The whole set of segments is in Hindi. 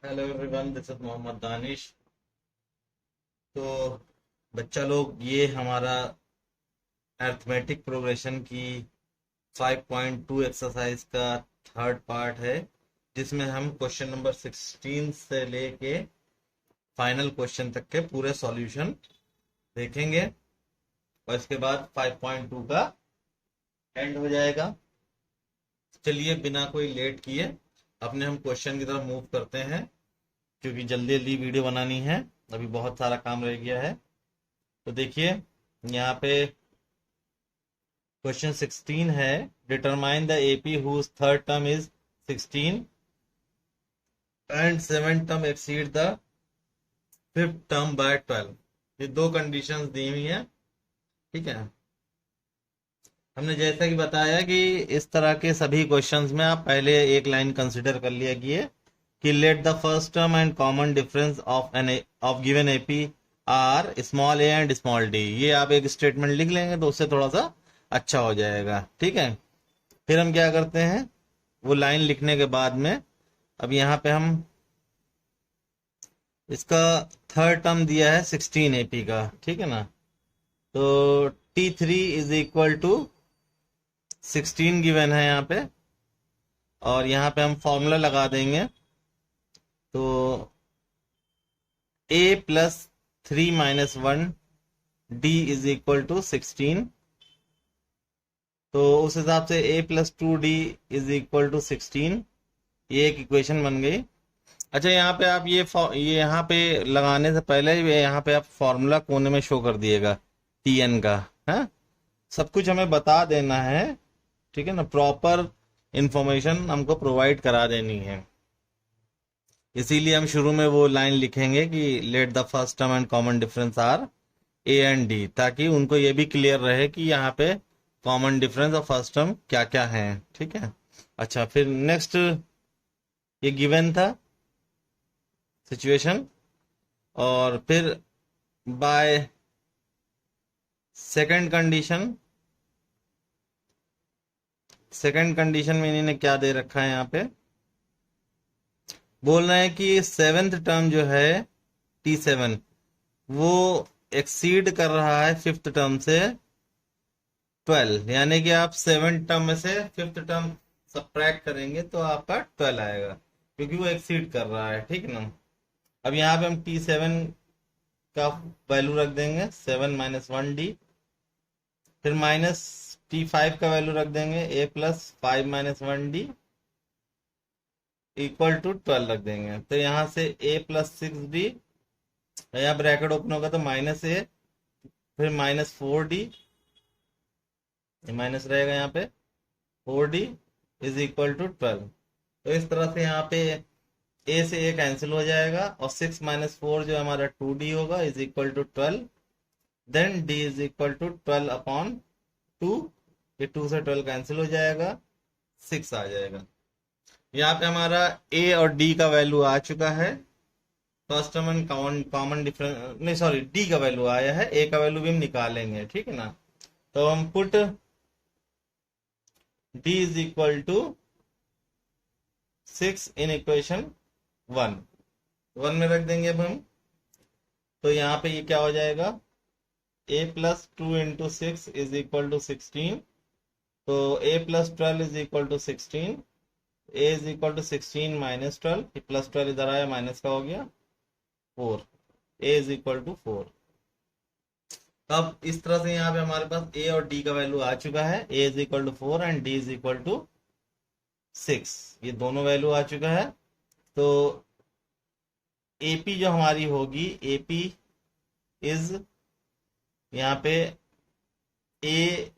Hello everyone, this is Mohammad Danish. तो बच्चा लोग, ये हमारा अरिथमेटिक प्रोग्रेशन की 5.2 एक्सरसाइज का थर्ड पार्ट है, जिसमें हम क्वेश्चन नंबर 16 से लेके फाइनल क्वेश्चन तक के पूरे सॉल्यूशन देखेंगे और इसके बाद 5.2 का एंड हो जाएगा। चलिए बिना कोई लेट किए अपने हम क्वेश्चन की तरफ मूव करते हैं, क्योंकि जल्दी जल्दी वीडियो बनानी है, अभी बहुत सारा काम रह गया है। तो देखिए, यहाँ पे क्वेश्चन 16 है, determine the AP whose third term is 16 and seven term exceed the fifth term by 12। ये दो कंडीशंस दी हुई हैं, ठीक है। हमने जैसा कि बताया कि इस तरह के सभी क्वेश्चंस में आप पहले एक लाइन कंसिडर कर लिया कि let the first term and common difference of given AP are small a and small d. ये आप एक स्टेटमेंट लिख लेंगे तो उससे थोड़ा सा अच्छा हो जाएगा, ठीक है। फिर हम क्या करते हैं, वो लाइन लिखने के बाद में अब यहाँ पे हम इसका थर्ड टर्म दिया है 16 एपी का, ठीक है ना। तो T3 is equal to 16 given है यहाँ पे, और यहाँ पे हम फॉर्मूला लगा देंगे। तो a plus 3 - 1 d is equal to 16। तो उस हिसाब से a plus 2d is equal to 16, ये एक इक्वेशन बन गई। अच्छा, यहाँ पे आप ये यहाँ पे लगाने से पहले यहाँ पे आप फॉर्मूला कोने में शो कर दिएगा Tn का, है। सब कुछ हमें बता देना है, ठीक है ना, प्रॉपर इंफॉर्मेशन हमको प्रोवाइड करा देनी है। इसीलिए हम शुरू में वो लाइन लिखेंगे कि let the first term and common difference are a and d, ताकि उनको ये भी क्लियर रहे कि यहाँ पे कॉमन डिफरेंस और फर्स्ट टर्म क्या क्या है, ठीक है। अच्छा, फिर नेक्स्ट, ये गिवन था सिचुएशन, और फिर बाय सेकंड कंडीशन में इन्होंने क्या दे रखा है, यहाँ पे बोल रहे हैं कि सेवेंथ टर्म जो है T7, वो एक्सीड कर रहा है फिफ्थ टर्म से 12। यानी कि आप सेवन टर्म में से फिफ्थ टर्म सब्ट्रैक्ट करेंगे तो आपका 12 आएगा, क्योंकि वो एक्सीड कर रहा है, ठीक है ना। अब यहाँ पे हम T7 का वैल्यू रख देंगे 7 - 1d, फिर माइनस T5 का वैल्यू रख देंगे a plus 5 - 1d equal to 12 रख देंगे। तो यहाँ से a प्लस 6d, यहाँ ब्रैकेट ओपन होगा तो -a, फिर -4d, ये माइनस रहेगा यहाँ पे 4d इज इक्वल टू 12। तो इस तरह से यहाँ पे a से a कैंसिल हो जाएगा, और 6 - 4 जो हमारा 2d होगा is equal to 12। Then d is equal to 12/2, ये 2 से 12 कैंसिल हो जाएगा, 6 आ जाएगा। यहाँ पे हमारा a और d का वैल्यू आ चुका है। First term and common difference, नहीं सॉरी, d का वैल्यू आया है, a का वैल्यू भी हम निकालेंगे, ठीक है ना। तो हम put d is equal to 6 in equation 1 में रख देंगे अब हम। तो यहाँ पे ये क्या हो जाएगा, a plus 2 × 6 is equal to 16। तो a plus 12 is equal to 16, a is equal to 16 - 12, plus 12 इधर आया, माइनस का हो गया 4, a इज इक्वल टू 4। अब इस तरह से यहाँ पे हमारे पास a और d का वैल्यू आ चुका है, a is equal to 4 and d is equal to 6, ये दोनों वैल्यू आ चुका है। तो AP जो हमारी होगी, AP इज यहाँ पे a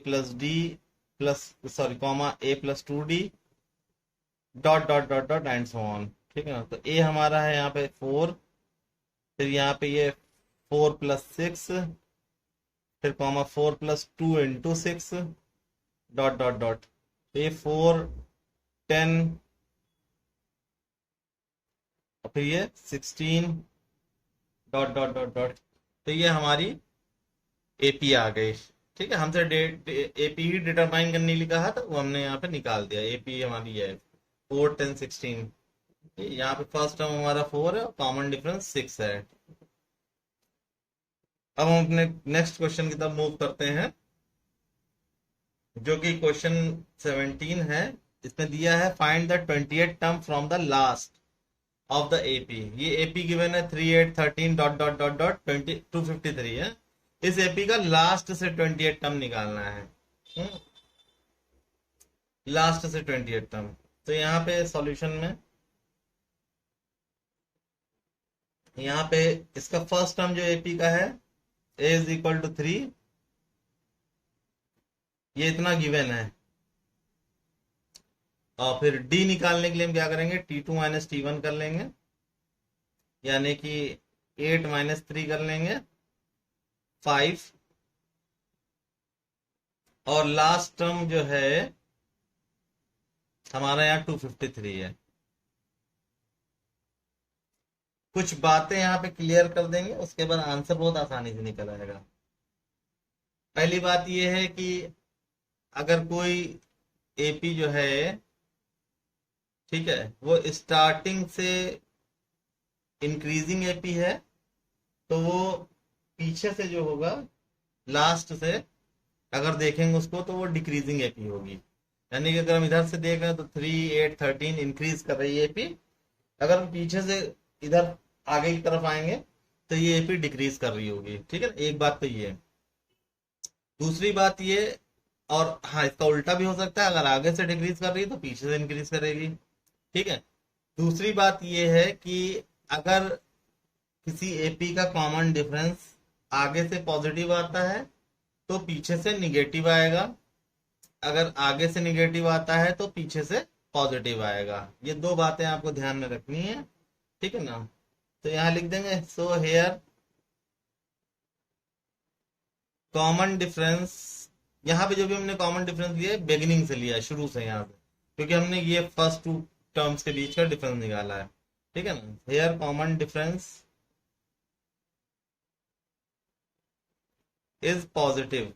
plus d plus sorry a plus 2d dot dot dot dot and so on, ठीक है ना। तो a हमारा है यहाँ पे 4, फिर यहाँ पे ये 4 + 6, फिर 4 + 2 × 6 डॉट डॉट डॉट। तो ये 4 10, और फिर ये 16 डॉट डॉट डॉट डॉट। तो ये हमारी एपी आ गई, ठीक है। हमसे एपी ही डिटरमाइन करने लिखा है, तो वो हमने यहाँ पे निकाल दिया, एपी हमारी है 4 10 16। यहाँ पे फर्स्ट टर्म हमारा 4 है और कॉमन डिफरेंस 6 है। अब हम अपने नेक्स्ट क्वेश्चन की तरफ मूव करते हैं, जो कि क्वेश्चन 17 है। इसमें दिया है find the 28th term from the last of the AP. ये एपी गिवन है 3 8 13 डॉट डॉट डॉट डॉट 253 है। इस एपी का लास्ट से 28 टर्म निकालना है। लास्ट से 28 टर्म। तो यहाँ पे सॉल्यूशन में, यहाँ पे इसका फर्स्ट टर्म जो एपी का है a इज इक्वल टू 3, ये इतना गिवन है। और फिर d निकालने के लिए हम क्या करेंगे, t2 माइनस t1 कर लेंगे, यानी कि 8 माइनस 3 कर लेंगे 5। और लास्ट टर्म जो है हमारा यहाँ 253 है। कुछ बातें यहाँ पे क्लियर कर देंगे, उसके बाद आंसर बहुत आसानी से निकल आएगा। पहली बात यह है कि अगर कोई एपी जो है, ठीक है, वो स्टार्टिंग से इंक्रीजिंग एपी है, तो वो पीछे से जो होगा लास्ट से अगर देखेंगे उसको, तो वो डिक्रीजिंग एपी होगी। यानी कि अगर हम इधर से देख रहे हैं तो 3 8 13 इंक्रीज कर रही है एपी। अगर हम पीछे से इधर आगे की तरफ आएंगे तो ये एपी डिक्रीज कर रही होगी। ठीक है, एक बात तो ये है। दूसरी बात ये, और हाँ इसका उल्टा भी हो सकता है, अगर आगे से डिक्रीज कर रही है तो पीछे से इंक्रीज करेगी। ठीक है। दूसरी बात ये है कि अगर किसी एपी का कॉमन डिफरेंस आगे से पॉजिटिव आता है तो पीछे से निगेटिव आएगा, अगर आगे से निगेटिव आता है तो पीछे से पॉजिटिव आएगा। ये दो बातें आपको ध्यान में रखनी है। ठीक है ना। तो यहां लिख देंगे सो हेयर कॉमन डिफरेंस। यहाँ पे जो भी हमने कॉमन डिफरेंस लिया है बिगिनिंग से लिया है, शुरू से, यहाँ से, क्योंकि हमने ये फर्स्ट टू टर्म्स के बीच का डिफरेंस निकाला है। ठीक है ना। Here common difference is positive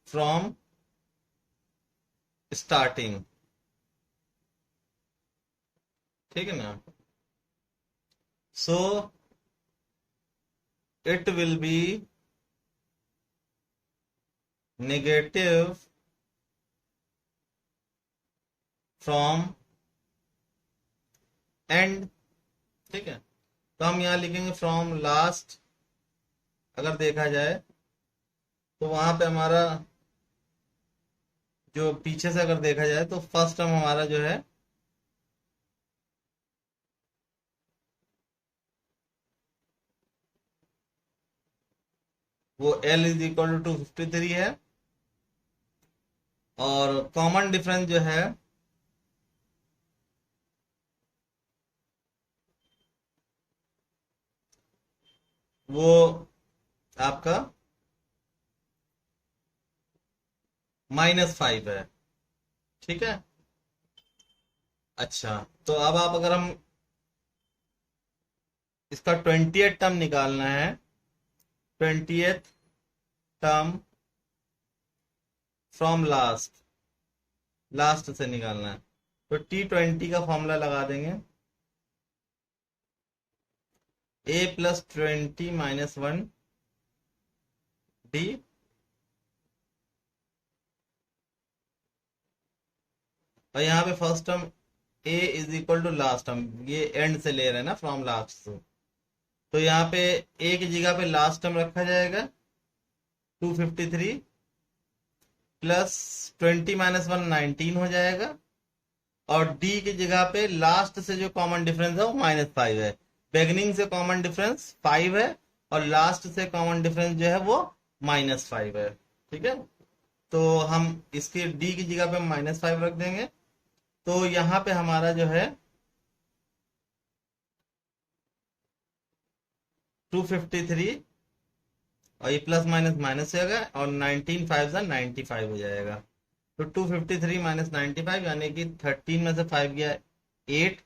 from starting. ठीक है ना। So it will be negative from end. ठीक है। तो हम यहां लिखेंगे फ्रॉम लास्ट। अगर देखा जाए तो वहां पे हमारा जो पीछे से अगर देखा जाए तो फर्स्ट टर्म हमारा जो है वो L इज इक्वल टू 253 है, और कॉमन डिफरेंस जो है वो आपका -5 है। ठीक है। अच्छा, तो अब आप अगर हम इसका 20th टर्म निकालना है, 20th term from last, last से निकालना है, तो T20 का फॉर्मूला लगा देंगे, a प्लस 20 माइनस 1 d। और यहाँ पे first term a is equal to last term, ये एंड से ले रहे हैं ना, फ्रॉम लास्ट से, तो यहाँ पे a की जगह पे लास्ट टर्म रखा जाएगा 253 प्लस 20 माइनस 1 19 हो जाएगा, और d की जगह पे लास्ट से जो कॉमन डिफरेंस है वो -5 है। बिगनिंग से कॉमन डिफरेंस 5 है और लास्ट से कॉमन डिफरेंस जो है वो -5 है। ठीक है। तो हम इसके d की जगह पे -5 रख देंगे, तो यहाँ पे हमारा जो है 253, और ये प्लस माइनस माइनस हो जाएगा, और 19 5 से 95 हो जाएगा। तो 253 माइनस 95, यानी कि 13 में से 5 गया 8,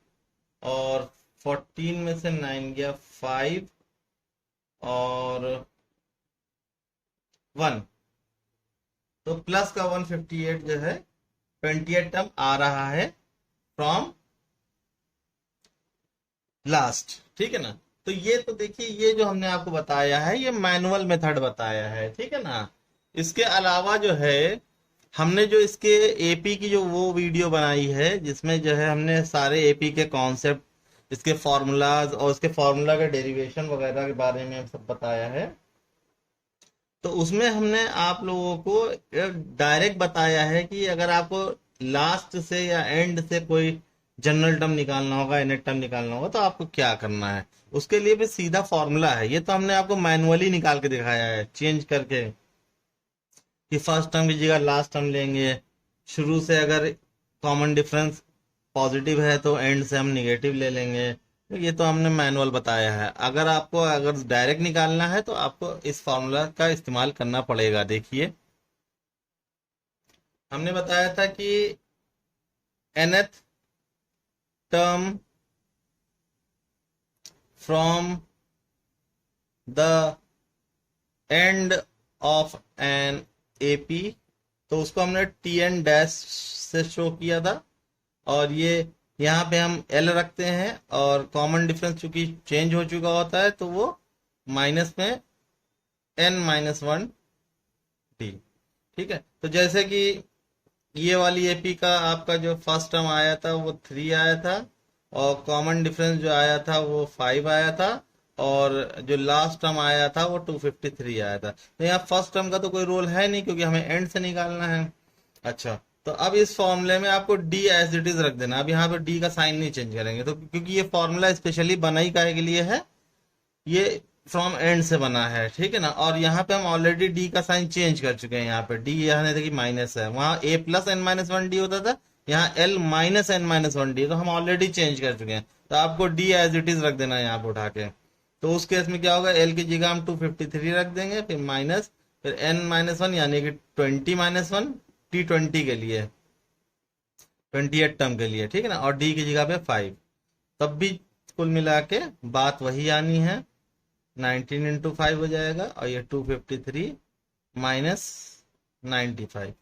और 14 में से 9 गया 5, और 1, तो प्लस का 158 जो है 28 टर्म आ रहा है फ्रॉम लास्ट, ठीक है ना। तो ये तो देखिए, ये जो हमने आपको बताया है ये मैनुअल मेथड बताया है, ठीक है ना। इसके अलावा जो है हमने जो इसके एपी की जो वो वीडियो बनाई है जिसमें जो है हमने सारे एपी के कॉन्सेप्ट, इसके फॉर्मूलाज और इसके फॉर्मूला के डेरिवेशन वगैरह के बारे में सब बताया है। तो उसमें हमने आप लोगों को डायरेक्ट बताया है कि अगर आपको लास्ट से या एंड से कोई जनरल टर्म निकालना होगा, इनर टर्म निकालना होगा, तो आपको क्या करना है। उसके लिए भी सीधा फॉर्मूला है, ये तो हमने आपको मैनुअली निकाल के दिखाया है चेंज करके, कि फर्स्ट टर्म की जगह लास्ट टर्म लेंगे। शुरू से अगर कॉमन डिफरेंस पॉजिटिव है तो एंड से हम निगेटिव ले लेंगे। तो ये तो हमने मैनुअल बताया है। अगर डायरेक्ट निकालना है तो आपको इस फॉर्मूला का इस्तेमाल करना पड़ेगा। देखिए हमने बताया था कि nth term from the end of an AP, तो उसको हमने टी एन डैश से शो किया था। और ये यहाँ पे हम एल रखते हैं और कॉमन डिफरेंस चूंकि चेंज हो चुका होता है तो वो माइनस में n माइनस वन डी, ठीक है। तो जैसे कि ये वाली एपी का आपका जो फर्स्ट टर्म आया था वो 3 आया था, और कॉमन डिफरेंस जो आया था वो 5 आया था, और जो लास्ट टर्म आया था वो 253 आया था। तो यहाँ फर्स्ट टर्म का तो कोई रोल है नहीं क्योंकि हमें एंड से निकालना है। अच्छा, तो अब इस फॉर्मूले में आपको डी एज इट इज रख देना। अब यहाँ पे डी का साइन नहीं चेंज करेंगे, तो क्योंकि ये फॉर्मूला स्पेशली बना ही काहे के लिए है, ये फ्रॉम एंड से बना है, ठीक है ना। और यहाँ पे हम ऑलरेडी डी का साइन चेंज कर चुके हैं। यहाँ पे डी यहाँ देखिए माइनस है, वहां A plus N minus one D होता था, यहाँ L minus N minus one D, तो हम ऑलरेडी चेंज कर चुके हैं। तो आपको डी एज इट इज रख देना है यहाँ पे उठा के। तो उस केस में क्या होगा, एल की जगह हम 253 रख देंगे, फिर माइनस, फिर एन माइनस वन यानी कि 20 माइनस वन, टी 20 के लिए, 28 टर्म के लिए, ठीक है ना। और डी की जगह पे 5, तब भी कुल मिला के बात वही आनी है, 19 इंटू 5 हो जाएगा, और ये 253 माइनस 95,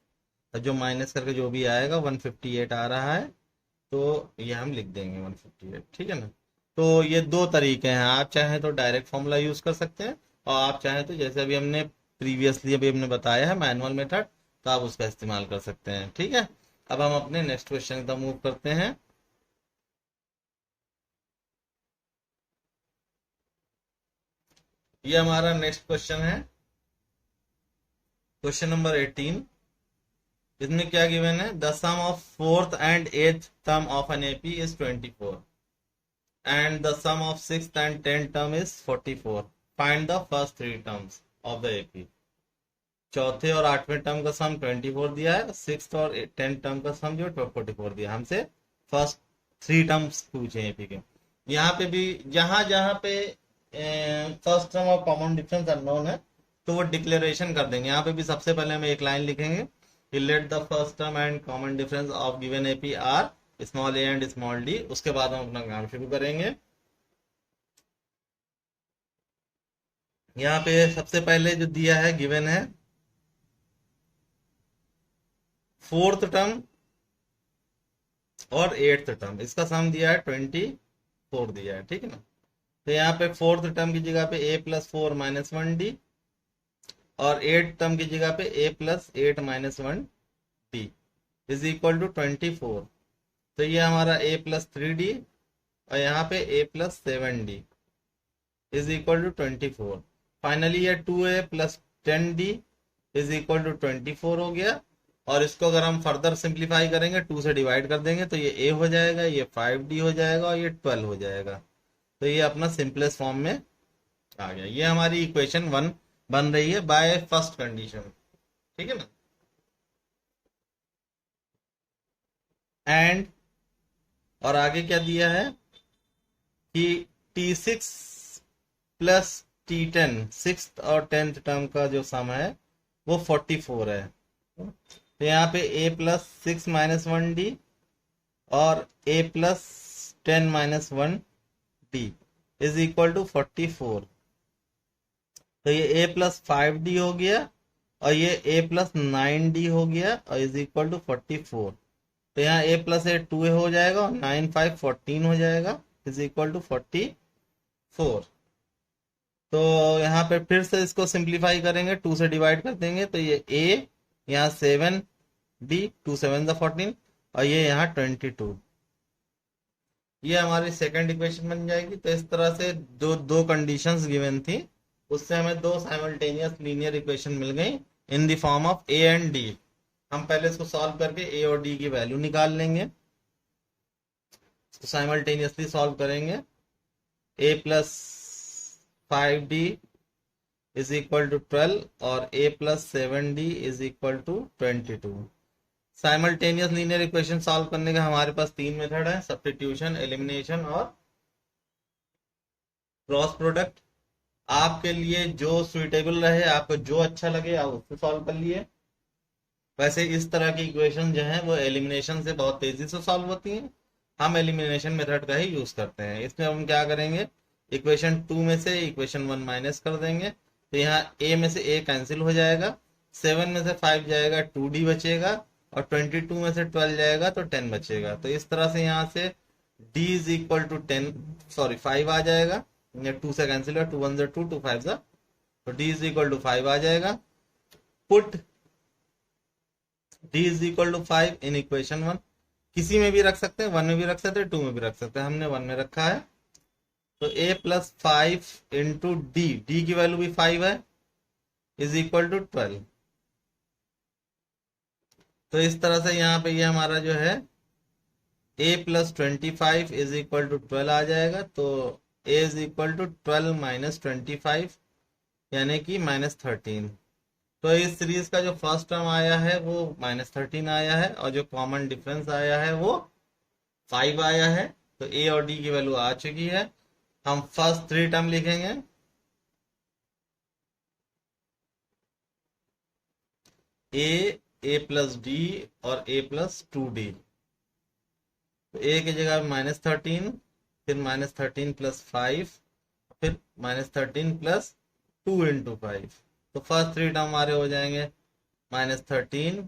और जो माइनस करके जो भी आएगा 158 आ रहा है, तो ये हम लिख देंगे 158, ठीक है ना। तो ये दो तरीके हैं, आप चाहें तो डायरेक्ट फॉर्मूला यूज कर सकते हैं, और आप चाहें तो जैसे अभी हमने प्रीवियसली अभी हमने बताया है मैनुअल मेथड, तो आप उसका इस्तेमाल कर सकते हैं, ठीक है। अब हम अपने नेक्स्ट क्वेश्चन की तरफ मूव करते हैं। ये हमारा नेक्स्ट क्वेश्चन है, क्वेश्चन नंबर 18। इसमें क्या गिवन है, the sum of fourth and eighth term of an AP is 24 and the sum of sixth and 10th term is 44. Find the first three terms of the AP. चौथे और आठवें टर्म का सम 24 दिया है, सिक्स्थ और 10th टर्म का सम जो 44 दिया। हमसे फर्स्ट 3 टर्म्स पूछे एपी के। यहाँ पे भी जहां जहां पे फर्स्ट टर्म और कॉमन डिफरेंस अननोन है तो वो डिक्लेरेशन कर देंगे। यहाँ पे भी सबसे पहले हम एक लाइन लिखेंगे कि let the first term and common difference of given AP are small a and small d. उसके बाद हम अपना काम शुरू करेंगे। यहाँ पे सबसे पहले जो दिया है गिवन है फोर्थ टर्म और एट्थ टर्म, इसका सम दिया है 24 दिया है, ठीक है ना। तो यहाँ पे फोर्थ टर्म की जगह पे a प्लस 4 माइनस 1d, और एट्थ टर्म की जगह पे a plus 8 minus 1d is equal to 24। तो ये हमारा a प्लस 3d और यहाँ पे a plus 7d is equal to 24। Finally ये 2a plus 10d is equal to 24 हो गया। और इसको अगर हम फर्दर सिंप्लीफाई करेंगे, 2 से डिवाइड कर देंगे, तो ये a हो जाएगा, ये 5d हो जाएगा, और ये 12 हो जाएगा। तो ये अपना सिंपलेस्ट फॉर्म में आ गया। ये हमारी इक्वेशन 1 बन रही है बाय फर्स्ट कंडीशन, ठीक है ना। एंड और आगे क्या दिया है कि T6 प्लस T10 सिक्स्थ और 10th टर्म का जो सम है वो 44 है। तो यहाँ पे a प्लस 6 माइनस 1d और a plus 10 minus 1d is equal to 44। तो ये a प्लस 5d हो गया और ये a प्लस 9d हो गया और इज इक्वल टू 44। तो यहाँ a प्लस ए 2a हो जाएगा और 9 5 14 हो जाएगा इज इक्वल टू 44। तो यहाँ पे फिर से इसको सिंप्लीफाई करेंगे, 2 से डिवाइड कर देंगे तो ये a, यहाँ 7 b, 2 7 14 और ये यहाँ 22। ये हमारी सेकंड इक्वेशन बन जाएगी। तो इस तरह से जो दो कंडीशंस गिवन थी उससे हमें दो साइमल्टेनियस लीनियर इक्वेशन मिल गई in the form of A and D. हम पहले इसको सॉल्व करके ए और डी की वैल्यू निकाल लेंगे। तो साइमल्टेनियसली सॉल्व करेंगे। A plus 5d is equal to 12 और a plus 7d is equal to 22। Simultaneous linear equation solve करने का हमारे पास तीन मेथड है, सब्स्टिट्यूशन, एलिमिनेशन और क्रॉस प्रोडक्ट। आपके लिए जो सुइटेबल रहे, आपको जो अच्छा लगे आप उससे सॉल्व कर लिए। वैसे इस तरह की इक्वेशन जो है वो एलिमिनेशन से बहुत तेजी से सॉल्व होती हैं। हम एलिमिनेशन मेथड का ही यूज करते हैं। इसमें हम क्या करेंगे, इक्वेशन 2 में से इक्वेशन 1 माइनस कर देंगे। तो यहाँ a में से a कैंसिल हो जाएगा, 7 में से 5 जाएगा 2d बचेगा और 22 में से 12 जाएगा तो 10 बचेगा। तो इस तरह से यहाँ से d इज इक्वल टू 5 आ जाएगा। 2 से कैंसिल हुआ, 2 1 2 2 5 तो d इज इक्वल टू 5 आ जाएगा। Put d is equal to 5 in equation 1। किसी में भी रख सकते हैं, 1 में भी रख सकते हैं, 2 में भी रख सकते हैं। हमने 1 में रखा है। तो a प्लस 5 इंटू डी की वैल्यू भी 5 है, इज इक्वल टू 12। तो इस तरह से यहाँ पे ये हमारा जो है a plus 25 is equal to 12 आ जाएगा। तो a is equal to 12 minus 25 यानी कि -13। तो इस सीरीज का जो फर्स्ट टर्म आया है वो -13 आया है और जो कॉमन डिफरेंस आया है वो 5 आया है। तो a और d की वैल्यू आ चुकी है। हम फर्स्ट 3 टर्म लिखेंगे। a प्लस डी और a प्लस 2d। तो a की जगह -13, फिर -13 प्लस 5, फिर -13 प्लस 2 इंटू 5। तो फर्स्ट 3 टर्म हमारे हो जाएंगे -13,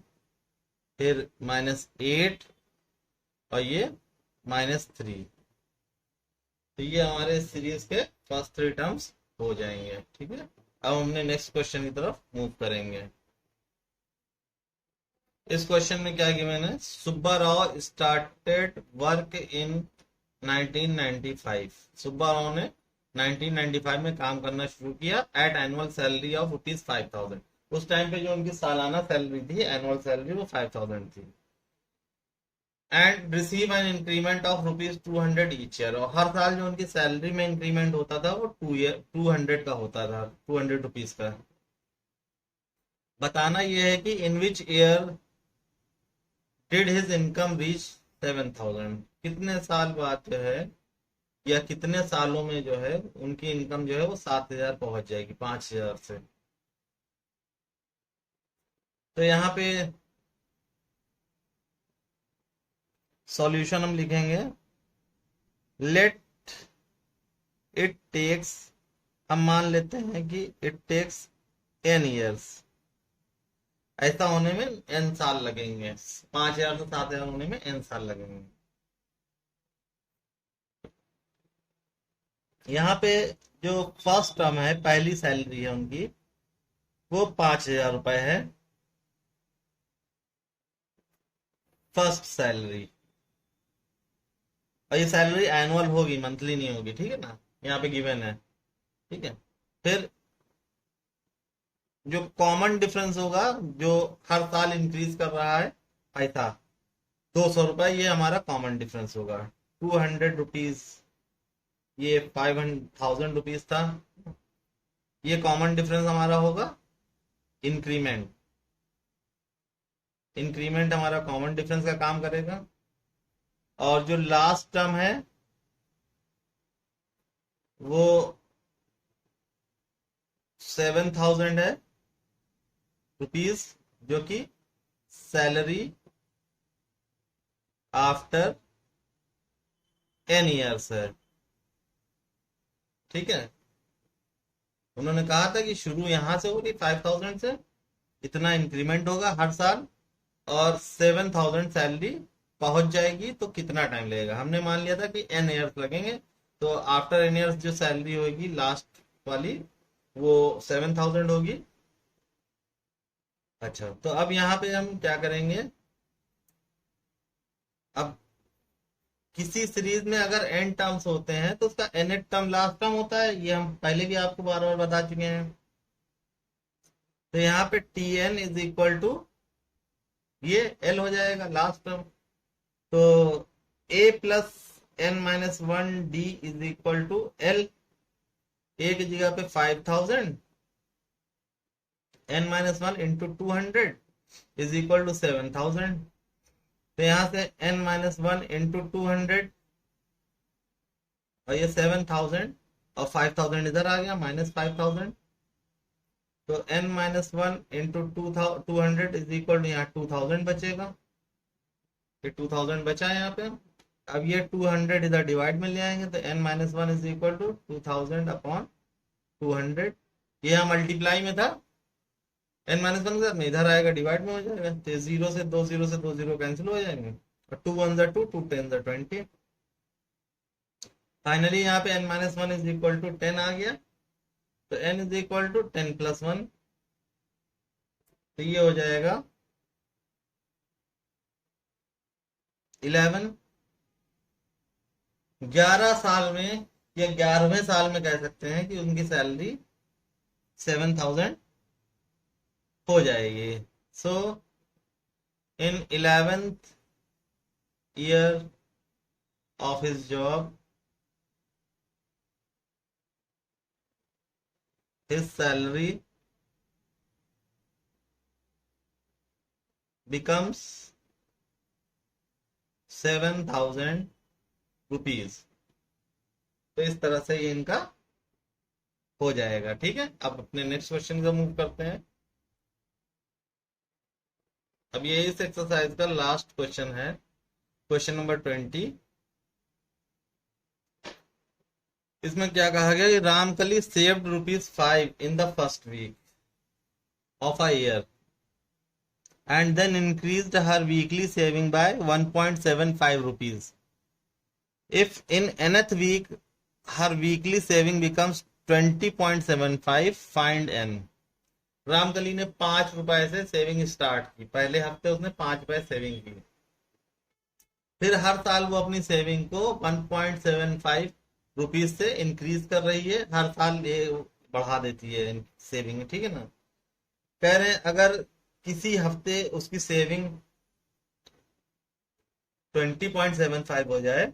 फिर -8 और ये -3। तो ये हमारे सीरीज के फर्स्ट 3 टर्म्स हो जाएंगे। ठीक है, अब हम अपने नेक्स्ट क्वेश्चन की तरफ मूव करेंगे। इस क्वेश्चन में क्या गिवन है, Subba Rao started work in 1995। Subba Rao ने 1995 में काम करना शुरू किया एट एनुअल सैलरी ऑफ ₹5000। उस टाइम पे जो उनकी सालाना सैलरी थी, एनुअल सैलरी, वो 5000 थी। And receive an increment of ₹200 each year. और हर साल जो उनकी सैलरी में इंक्रीमेंट होता था वो 200 का होता था, ₹200 का। बताना यह है कि in which year did his income reach 7000। कितने साल बाद जो है या कितने सालों में जो है उनकी इनकम जो है वो 7000 पहुंच जाएगी 5000 से। तो यहाँ पे सॉल्यूशन हम लिखेंगे, लेट इट टेक्स, हम मान लेते हैं कि इट टेक्स n ईयर्स। ऐसा होने में n साल लगेंगे। 5000 से 7000 होने में n साल लगेंगे। यहाँ पे जो फर्स्ट टर्म है, पहली सैलरी है उनकी, वो 5000 रुपए है, फर्स्ट सैलरी। और ये सैलरी एनुअल होगी, मंथली नहीं होगी। ठीक है ना, यहाँ पे गिवन है। ठीक है, फिर जो कॉमन डिफरेंस होगा, जो हर साल इंक्रीज कर रहा है पैसा, 200 रुपए, ये हमारा कॉमन डिफरेंस होगा। 200 रुपीज, ये 5000 रुपीज था। ये कॉमन डिफरेंस हमारा होगा इंक्रीमेंट। इंक्रीमेंट हमारा कॉमन डिफरेंस का काम करेगा। और जो लास्ट टर्म है वो 7000 है रुपीज, जो कि सैलरी आफ्टर n ईयर्स है। ठीक है, उन्होंने कहा था कि शुरू यहां से होगी 5000 से, इतना इंक्रीमेंट होगा हर साल और 7000 सैलरी पहुंच जाएगी तो कितना टाइम लगेगा। हमने मान लिया था कि n ईयर्स लगेंगे, तो आफ्टर n ईयर्स जो सैलरी होगी लास्ट वाली वो 7,000 होगी। अच्छा, तो अब यहाँ पे हम क्या करेंगे, अब किसी सीरीज में अगर n टर्म्स होते हैं तो उसका nth टर्म लास्ट टर्म होता है, ये हम पहले भी आपको बार बार बता चुके हैं। तो यहाँ पे tn इज इक्वल टू ये l हो जाएगा लास्ट टर्म। तो a plus n minus one d is equal to l, a की जगह पे 5,000 n minus one into 200 is equal to 7,000। तो यहां से n माइनस वन इंटू 200 और ये 7,000 और 5,000 इधर आ गया माइनस 5,000। तो n minus one into 200 is equal to यहाँ 2,000 बचेगा, ये 2,000 बचा है यहाँ पे। अब ये 200 इधर डिवाइड में ले आएंगे तो n minus one is equal to 2,000 upon 200। ये यहाँ मल्टीप्लाई में था, n माइनस वन के साथ में इधर आएगा डिवाइड में हो जाएगा, तो जीरो से दो जीरो कैंसिल हो जाएंगे और 2 1 2 2 10 20। फाइनली यहाँ पे n minus one is equal to 10 आ गया, तो n is equal to 10 plus one, तो ये हो जाएगा 11। 11 साल में या 11वें साल में कह सकते हैं कि उनकी सैलरी 7,000 हो जाएगी। सो इन 11th year of his job his salary becomes 7,000 rupees. तो इस तरह से ये इनका हो जाएगा। ठीक है, अब अपने नेक्स्ट क्वेश्चन का मूव करते हैं। अब ये इस एक्सरसाइज का लास्ट क्वेश्चन है, क्वेश्चन नंबर 20। इसमें क्या कहा गया कि Ramkali saved ₹5 in the first week of a year and then increased her weekly saving by 1.75 rupees. If in nth week her weekly saving becomes 20.75, find n. Ramkali ने 5 रुपए से सेविंग स्टार्ट की, पहले हफ्ते उसने 5 रुपए सेविंग की, फिर हर साल वो अपनी सेविंग को 1.75 रुपीज से इंक्रीज कर रही है, हर साल ये बढ़ा देती है सेविंग। ठीक है ना, कह रहे हैं अगर किसी हफ्ते उसकी सेविंग 20.75 हो जाए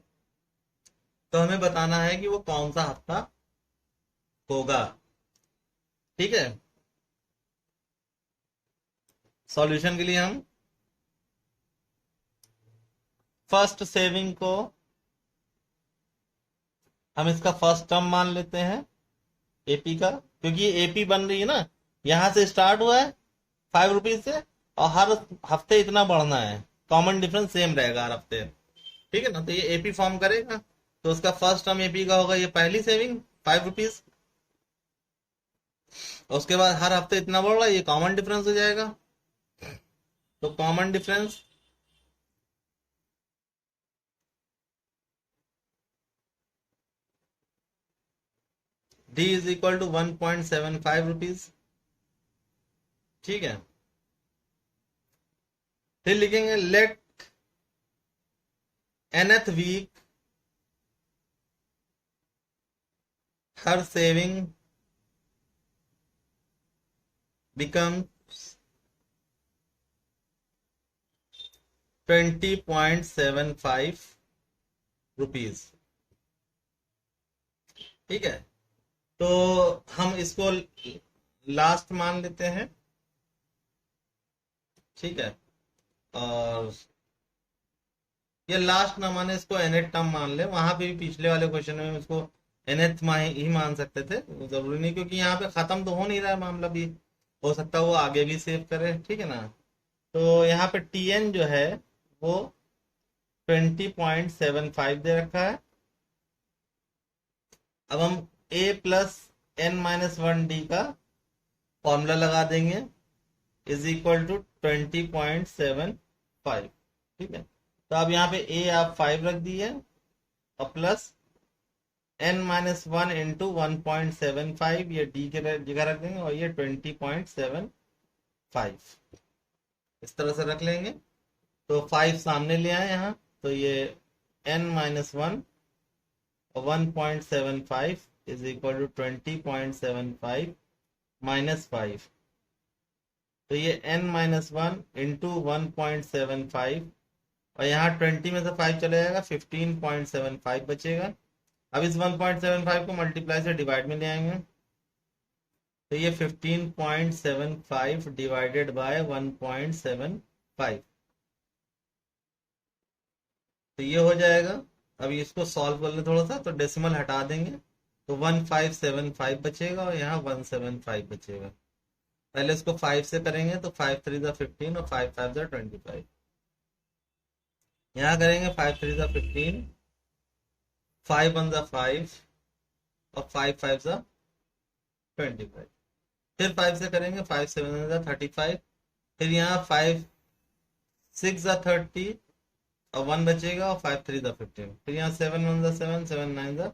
तो हमें बताना है कि वो कौन सा हफ्ता होगा। ठीक है, सॉल्यूशन के लिए हम फर्स्ट सेविंग को हम इसका फर्स्ट टर्म मान लेते हैं एपी का, क्योंकि ये एपी बन रही है ना, यहां से स्टार्ट हुआ है 5 रुपीज से और हर हफ्ते इतना बढ़ना है, कॉमन डिफरेंस सेम रहेगा हर हफ्ते। ठीक है ना, तो ये एपी फॉर्म करेगा, तो उसका फर्स्ट टर्म एपी का होगा ये पहली सेविंग 5 रुपीज, उसके बाद हर हफ्ते इतना बढ़ रहा है, ये कॉमन डिफरेंस हो जाएगा। तो common difference D is equal to 1.75 rupees. ठीक है, फिर लिखेंगे let nth week her saving becomes 20.75 rupees. ठीक है, तो हम इसको लास्ट मान लेते हैं। ठीक है, और ये लास्ट ना माने इसको nth टर्म मान ले, वहां पे भी पिछले वाले क्वेश्चन में इसको nth ही मान सकते थे, जरूरी नहीं, क्योंकि यहाँ पे खत्म तो हो नहीं रहा है मामला, भी हो सकता है वो आगे भी सेव करे। ठीक है ना, तो यहाँ पे tn जो है वो 20.75 दे रखा है। अब हम a plus n minus one D का फॉर्मूला लगा देंगे, इज इक्वल टू 20.75। ठीक है, तो तो अब यहाँ पे a आप 5 रख दिए और प्लस n-1 इंटू 1.75, ये d के जगह रख देंगे और ये 20.75 इस तरह से रख लेंगे। तो 5 सामने ले आए यहाँ, तो ये n-1 और 1.75 इज इक्वल टू 20.75 माइनस 5, तो ये n-1 इंटू 1.75 और यहाँ 20 में से 5 चले जाएगा, 15.75 बचेगा। अब इस 1.75 को मल्टीप्लाई से डिवाइड में ले आएंगे, तो ये 15.75 डिवाइडेड बाय 1.75, तो ये हो जाएगा। अब इसको सॉल्व कर ले थोड़ा सा, तो डेसिमल हटा देंगे तो 1575 बचेगा और यहाँ 175 बचेगा। पहले इसको 5 से करेंगे तो 5 3 15 और 5 5 25, यहाँ करेंगे 5 3 15, 5 1 5 और 5 5 25, फिर 5 से करेंगे 5 7 35, फिर यहाँ 5 6 30 और 1 बचेगा और 5 3 15, फिर यहाँ 7 1 7 7 9,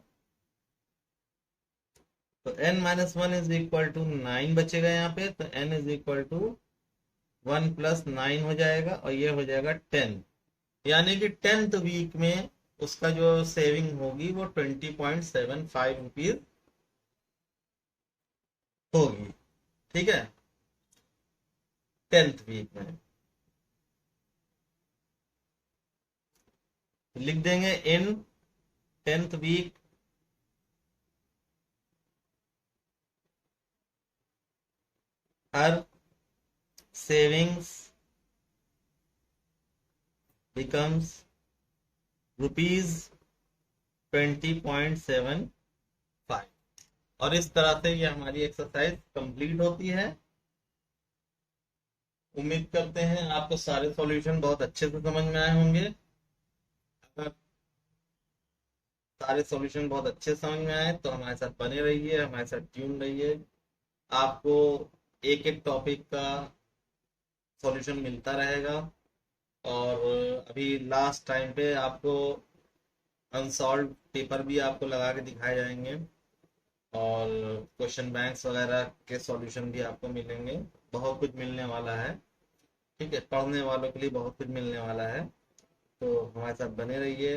तो n-1 इज इक्वल टू 9 बचेगा यहाँ पे, तो n is equal to 1 plus 9 हो जाएगा और ये हो जाएगा 10, यानी कि 10th वीक में उसका जो सेविंग होगी वो 20.75 रुपीज होगी। ठीक है, 10th वीक में लिख देंगे in 10th week her savings becomes rupees 20.75, और इस तरह से ये हमारी एक्सरसाइज कंप्लीट होती है। उम्मीद करते हैं आपको सारे सॉल्यूशन बहुत अच्छे से समझ में आए होंगे। अगर सारे सॉल्यूशन बहुत अच्छे समझ में आए तो हमारे साथ बने रहिए, हमारे साथ ट्यून रहिए। आपको एक एक टॉपिक का सॉल्यूशन मिलता रहेगा, और अभी लास्ट टाइम पे आपको अनसॉल्व पेपर भी आपको लगा के दिखाए जाएंगे, और क्वेश्चन बैंक्स वगैरह के सॉल्यूशन भी आपको मिलेंगे। बहुत कुछ मिलने वाला है, ठीक है, पढ़ने वालों के लिए बहुत कुछ मिलने वाला है। तो हमारे साथ बने रहिए,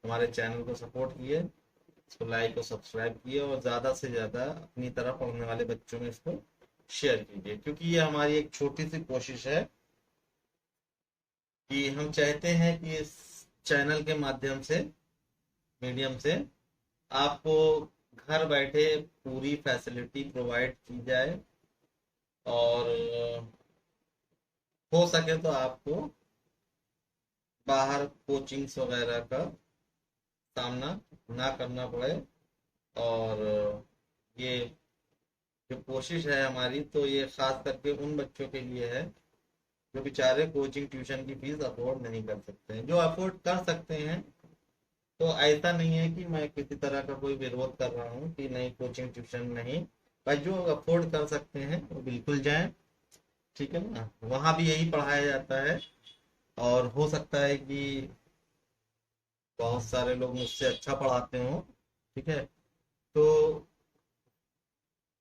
हमारे चैनल को सपोर्ट कीजिए, इसको लाइक और सब्सक्राइब किए, और ज़्यादा से ज़्यादा अपनी तरह पढ़ने वाले बच्चों में इसको शेयर कीजिए, क्योंकि ये हमारी एक छोटी सी कोशिश है कि हम चाहते हैं कि इस चैनल के माध्यम से, मीडियम से, आपको घर बैठे पूरी फैसिलिटी प्रोवाइड की जाए, और हो सके तो आपको बाहर कोचिंग्स वगैरह का सामना ना करना पड़े। और ये जो कोशिश है हमारी, तो ये खास करके उन बच्चों के लिए है जो बेचारे कोचिंग ट्यूशन की फीस अफोर्ड नहीं कर सकते हैं। जो अफोर्ड कर सकते हैं, तो ऐसा नहीं है कि मैं किसी तरह का कोई विरोध कर रहा हूँ कि नहीं कोचिंग ट्यूशन नहीं, पर जो अफोर्ड कर सकते हैं वो बिल्कुल जाएं, ठीक है ना। वहाँ भी यही पढ़ाया जाता है, और हो सकता है कि बहुत सारे लोग मुझसे अच्छा पढ़ाते हों, ठीक है। तो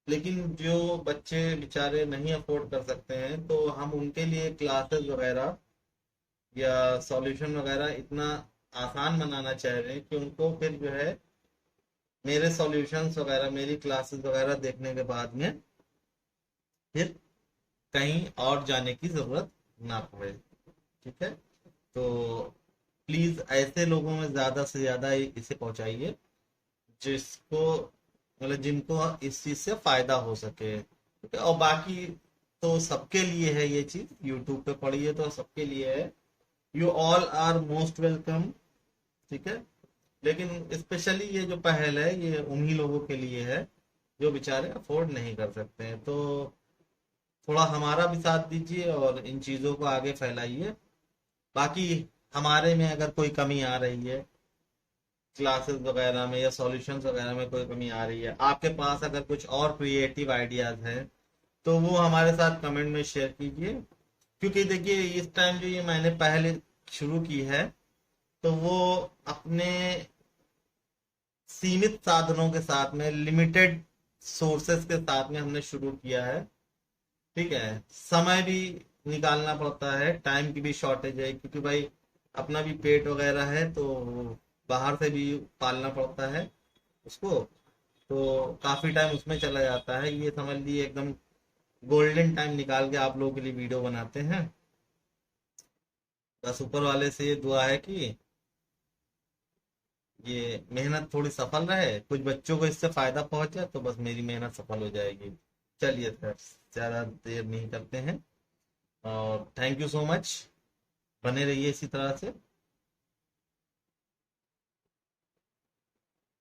लेकिन जो बच्चे बेचारे नहीं अफोर्ड कर सकते हैं, तो हम उनके लिए क्लासेस वगैरह या सॉल्यूशन वगैरह इतना आसान बनाना चाह रहे हैं कि उनको फिर जो है मेरे सॉल्यूशंस वगैरह, मेरी क्लासेस वगैरह देखने के बाद में फिर कहीं और जाने की जरूरत ना पड़े, ठीक है। तो प्लीज ऐसे लोगों में ज्यादा से ज्यादा इसे पहुंचाइए जिसको, मतलब जिनको इस चीज से फायदा हो सके, ठीक है। और बाकी तो सबके लिए है ये चीज, यूट्यूब पे पढ़िए तो सबके लिए है। You all are most welcome, ठीक है। लेकिन स्पेशली ये जो पहल है ये उन्हीं लोगों के लिए है जो बेचारे अफोर्ड नहीं कर सकते हैं। तो थोड़ा हमारा भी साथ दीजिए और इन चीज़ों को आगे फैलाइए। बाकी हमारे में अगर कोई कमी आ रही है, क्लासेस वगैरह में या सॉल्यूशंस वगैरह में कोई कमी आ रही है, आपके पास अगर कुछ और क्रिएटिव आइडियाज हैं, तो वो हमारे साथ कमेंट में शेयर कीजिए। क्योंकि देखिए इस टाइम जो ये मैंने पहले शुरू की है, तो वो अपने सीमित साधनों के साथ में, लिमिटेड सोर्सेस के साथ में हमने शुरू किया है। ठीक है, समय भी निकालना पड़ता है, टाइम की भी शॉर्टेज है, क्योंकि भाई अपना भी पेट वगैरह है, तो बाहर से भी पालना पड़ता है उसको। तो काफी टाइम उसमें चला जाता है। ये समझ लीजिए एकदम गोल्डन टाइम निकाल के आप लोगों के लिए वीडियो बनाते हैं। बस ऊपर वाले से ये दुआ है कि ये मेहनत थोड़ी सफल रहे, कुछ बच्चों को इससे फायदा पहुंचे, तो बस मेरी मेहनत सफल हो जाएगी। चलिए सर, ज्यादा देर नहीं करते हैं, और थैंक यू सो मच। बने रहिए इसी तरह से।